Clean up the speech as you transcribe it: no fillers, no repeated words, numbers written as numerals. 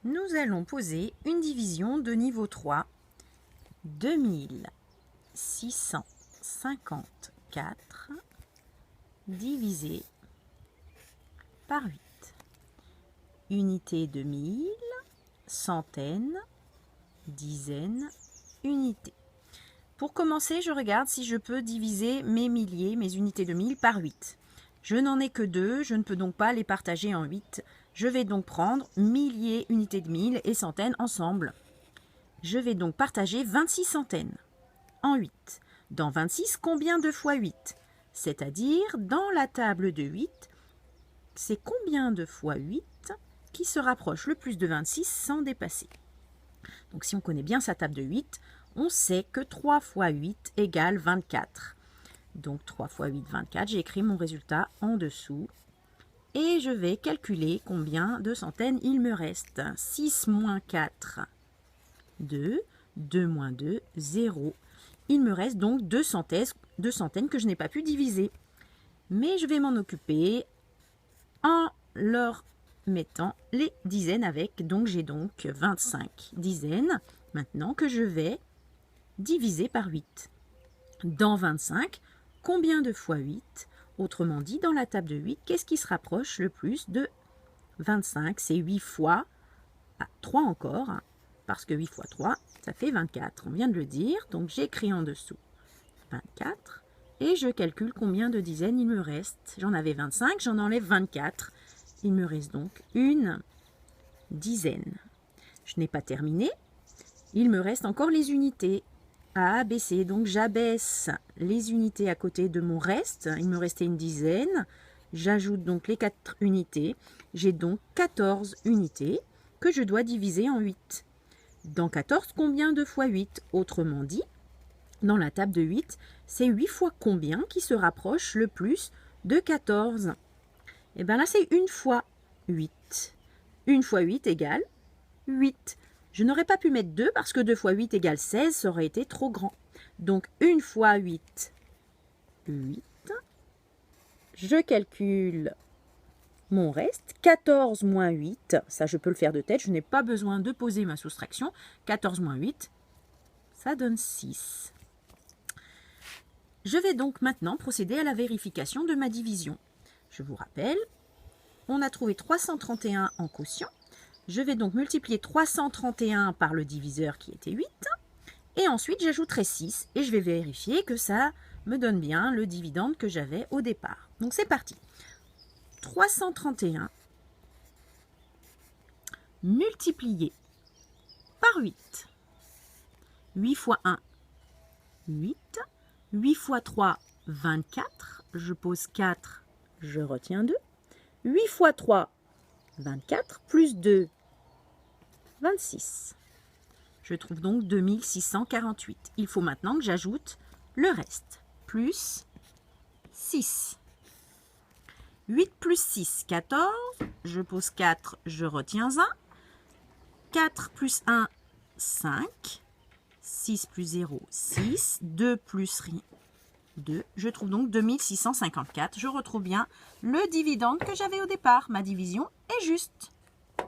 Nous allons poser une division de niveau 3, 2654 divisé par 8. Unité de 1000, centaines, dizaines, unités. Pour commencer, je regarde si je peux diviser mes milliers, mes unités de 1000 par 8. Je n'en ai que 2, je ne peux donc pas les partager en 8. Je vais donc prendre milliers, unités de 1000 et centaines ensemble. Je vais donc partager 26 centaines en 8. Dans 26, combien de fois 8? C'est-à-dire, dans la table de 8, c'est combien de fois 8 qui se rapproche le plus de 26 sans dépasser. Donc si on connaît bien sa table de 8, on sait que 3 fois 8 égale 24. Donc 3 fois 8, 24. J'ai écrit mon résultat en dessous. Et je vais calculer combien de centaines il me reste. 6 moins 4, 2. 2 moins 2, 0. Il me reste donc 2 centaines que je n'ai pas pu diviser. Mais je vais m'en occuper en leur mettant les dizaines avec. Donc j'ai donc 25 dizaines maintenant que je vais diviser par 8. Dans 25, combien de fois 8? Autrement dit, dans la table de 8, qu'est-ce qui se rapproche le plus de 25? C'est 8 fois 3 encore, parce que 8 fois 3, ça fait 24. On vient de le dire, donc j'écris en dessous 24 et je calcule combien de dizaines il me reste. J'en avais 25, j'en enlève 24. Il me reste donc une dizaine. Je n'ai pas terminé. Il me reste encore les unités. A, B, C. Donc j'abaisse les unités à côté de mon reste. Il me restait une dizaine. J'ajoute donc les 4 unités. J'ai donc 14 unités que je dois diviser en 8. Dans 14, combien de fois 8? Autrement dit, dans la table de 8, c'est 8 fois combien qui se rapproche le plus de 14? Et bien là, c'est 1 fois 8. 1 fois 8 égale 8. Je n'aurais pas pu mettre 2 parce que 2 fois 8 égale 16, ça aurait été trop grand. Donc 1 fois 8, 8. Je calcule mon reste. 14 moins 8, ça je peux le faire de tête, je n'ai pas besoin de poser ma soustraction. 14 moins 8, ça donne 6. Je vais donc maintenant procéder à la vérification de ma division. Je vous rappelle, on a trouvé 331 en quotient. Je vais donc multiplier 331 par le diviseur qui était 8. Et ensuite, j'ajouterai 6 et je vais vérifier que ça me donne bien le dividende que j'avais au départ. Donc c'est parti. 331 multiplié par 8. 8 fois 1, 8. 8 fois 3, 24. Je pose 4, je retiens 2. 8 fois 3, 24, plus 2, 26. Je trouve donc 2648. Il faut maintenant que j'ajoute le reste, plus 6. 8 plus 6, 14. Je pose 4, je retiens 1. 4 plus 1, 5. 6 plus 0, 6. 2 plus 2. Je trouve donc 2654. Je retrouve bien le dividende que j'avais au départ. Ma division est juste.